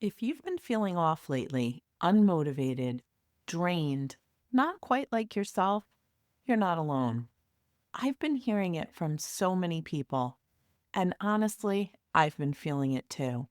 If you've been feeling off lately, unmotivated, drained, not quite like yourself, you're not alone. I've been hearing it from so many people, and honestly, I've been feeling it too.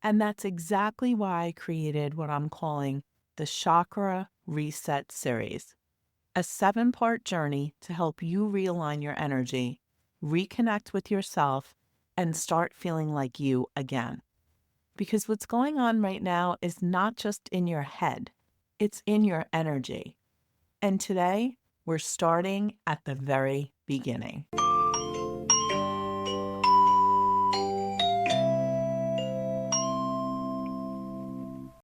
And that's exactly why I created what I'm calling the Chakra Reset Series, a 7-part journey to help you realign your energy, reconnect with yourself, and start feeling like you again. Because what's going on right now is not just in your head, it's in your energy. And today, we're starting at the very beginning.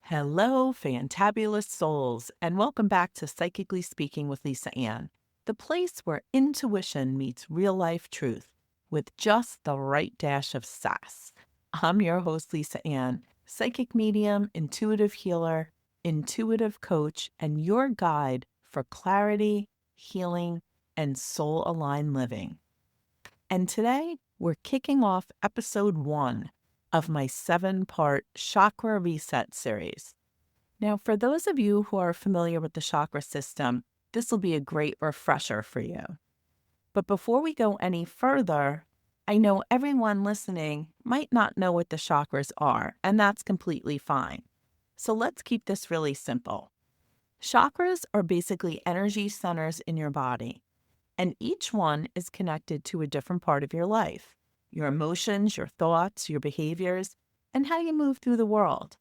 Hello, fantabulous souls, and welcome back to Psychically Speaking with Lisa Ann, the place where intuition meets real-life truth with just the right dash of sass. I'm your host, Lisa Ann, psychic medium, intuitive healer, intuitive coach, and your guide for clarity, healing, and soul-aligned living. And today, we're kicking off episode 1 of my 7-part Chakra Reset series. Now, for those of you who are familiar with the chakra system, this will be a great refresher for you. But before we go any further, I know everyone listening might not know what the chakras are, and that's completely fine. So let's keep this really simple. Chakras are basically energy centers in your body, and each one is connected to a different part of your life, your emotions, your thoughts, your behaviors, and how you move through the world.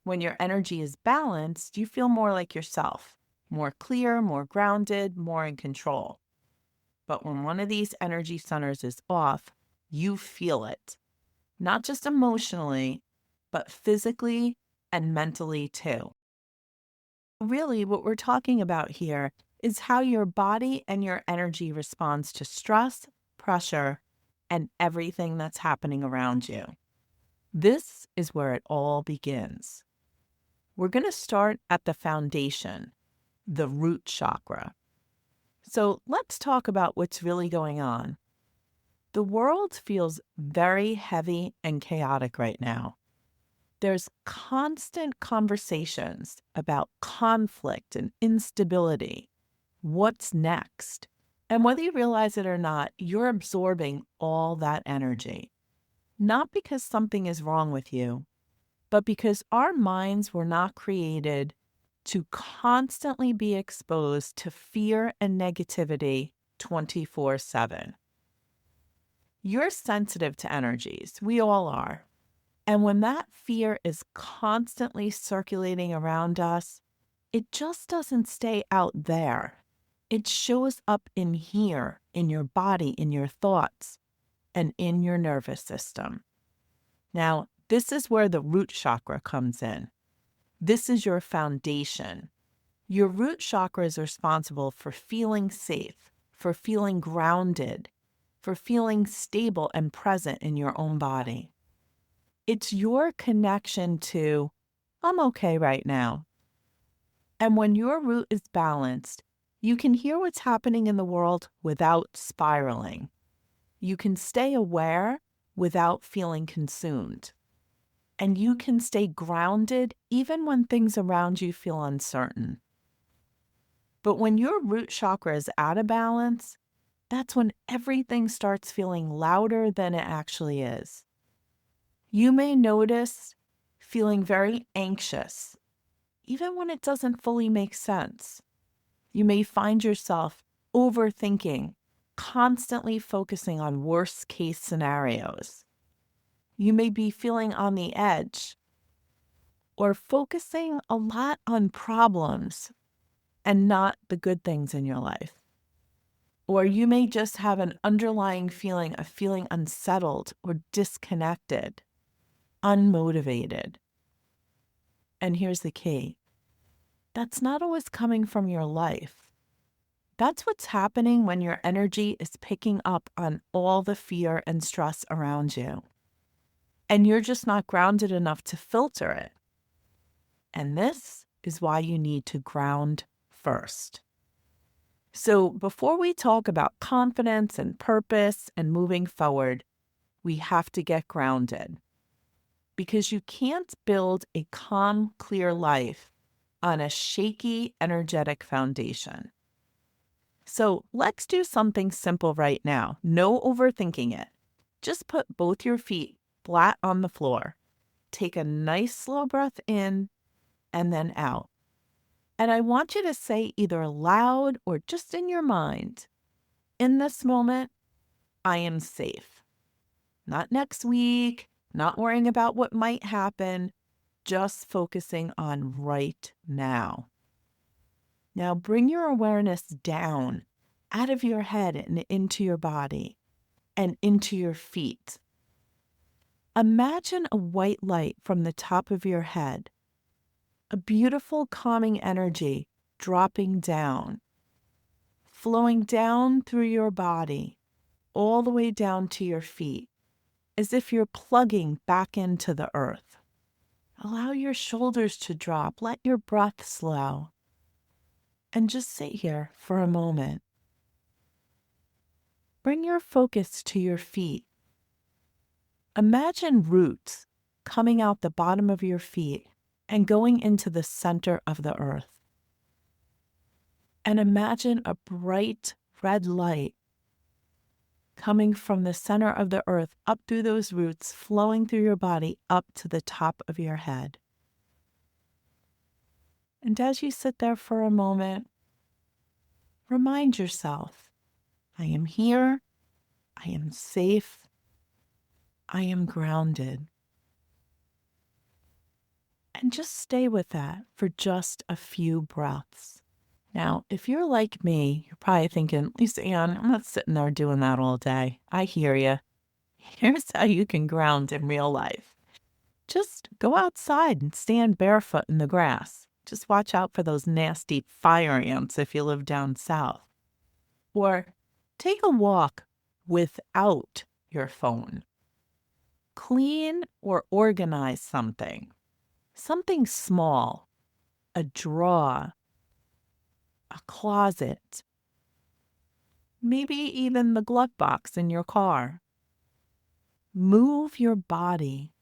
When your energy is balanced, you feel more like yourself, more clear, more grounded, more in control. But when one of these energy centers is off, you feel it, not just emotionally, but physically and mentally too. Really, what we're talking about here is how your body and your energy responds to stress, pressure, and everything that's happening around you. This is where it all begins. We're going to start at the foundation, the root chakra. So let's talk about what's really going on. The world feels very heavy and chaotic right now. There's constant conversations about conflict and instability. What's next? And whether you realize it or not, you're absorbing all that energy. Not because something is wrong with you, but because our minds were not created to constantly be exposed to fear and negativity 24/7. You're sensitive to energies. We all are. And when that fear is constantly circulating around us, it just doesn't stay out there. It shows up in here, in your body, in your thoughts, and in your nervous system. Now, this is where the root chakra comes in. This is your foundation. Your root chakra is responsible for feeling safe, for feeling grounded, for feeling stable and present in your own body. It's your connection to, I'm okay right now. And when your root is balanced, you can hear what's happening in the world without spiraling. You can stay aware without feeling consumed. And you can stay grounded even when things around you feel uncertain. But when your root chakra is out of balance, that's when everything starts feeling louder than it actually is. You may notice feeling very anxious, even when it doesn't fully make sense. You may find yourself overthinking, constantly focusing on worst-case scenarios. You may be feeling on the edge or focusing a lot on problems and not the good things in your life. Or you may just have an underlying feeling of feeling unsettled or disconnected, unmotivated. And here's the key. That's not always coming from your life. That's what's happening when your energy is picking up on all the fear and stress around you. And you're just not grounded enough to filter it. And this is why you need to ground first. So before we talk about confidence and purpose and moving forward, we have to get grounded. because you can't build a calm, clear life on a shaky, energetic foundation. So let's do something simple right now. No overthinking it. Just put both your feet flat on the floor. Take a nice slow breath in and then out. And I want you to say either loud or just in your mind, in this moment, I am safe. Not next week, not worrying about what might happen, just focusing on right now. Now bring your awareness down, out of your head and into your body and into your feet. Imagine a white light from the top of your head, a beautiful calming energy dropping down, flowing down through your body, all the way down to your feet, as if you're plugging back into the earth. Allow your shoulders to drop. Let your breath slow. And just sit here for a moment. Bring your focus to your feet. Imagine roots coming out the bottom of your feet and going into the center of the earth. And imagine a bright red light coming from the center of the earth up through those roots, flowing through your body up to the top of your head. And as you sit there for a moment, remind yourself, I am here, I am safe, I am grounded. And just stay with that for just a few breaths. Now, if you're like me, you're probably thinking, Lisa Ann, I'm not sitting there doing that all day. I hear you. Here's how you can ground in real life. Just go outside and stand barefoot in the grass. Just watch out for those nasty fire ants if you live down south. Or take a walk without your phone. Clean or organize something. Something small, a drawer, a closet, maybe even the glove box in your car. Move your body.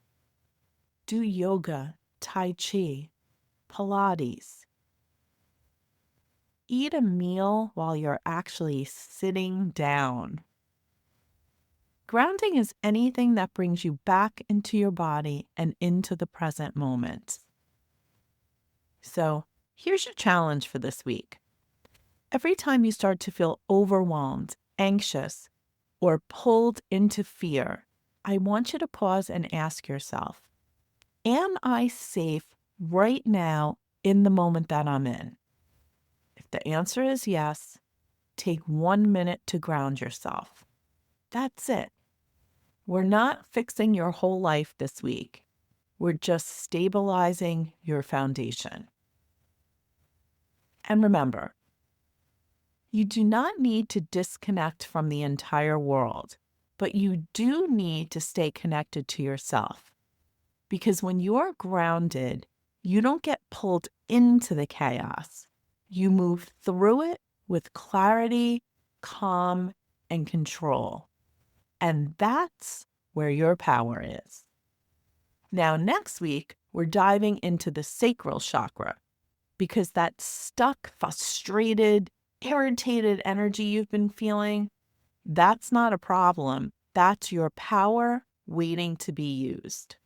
Do yoga, Tai Chi, Pilates. Eat a meal while you're actually sitting down. Grounding is anything that brings you back into your body and into the present moment. So here's your challenge for this week. Every time you start to feel overwhelmed, anxious, or pulled into fear, I want you to pause and ask yourself, am I safe right now in the moment that I'm in? If the answer is yes, take 1 minute to ground yourself. That's it. We're not fixing your whole life this week. We're just stabilizing your foundation. And remember, you do not need to disconnect from the entire world, but you do need to stay connected to yourself. Because when you're grounded, you don't get pulled into the chaos. You move through it with clarity, calm, and control. And that's where your power is. Now, next week, we're diving into the sacral chakra, because that stuck, frustrated, irritated energy you've been feeling, that's not a problem. That's your power waiting to be used.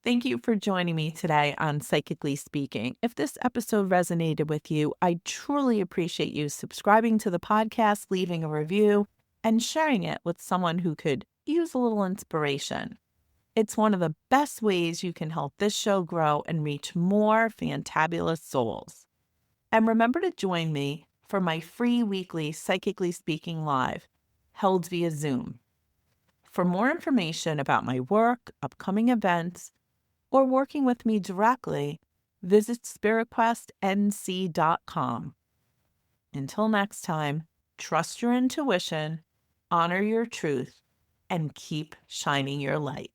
Thank you for joining me today on Psychically Speaking. If this episode resonated with you, I truly appreciate you subscribing to the podcast, leaving a review, and sharing it with someone who could use a little inspiration. It's one of the best ways you can help this show grow and reach more fantabulous souls. And remember to join me for my free weekly Psychically Speaking Live, held via Zoom. For more information about my work, upcoming events, or working with me directly, visit spiritquestnc.com. Until next time, trust your intuition, honor your truth, and keep shining your light.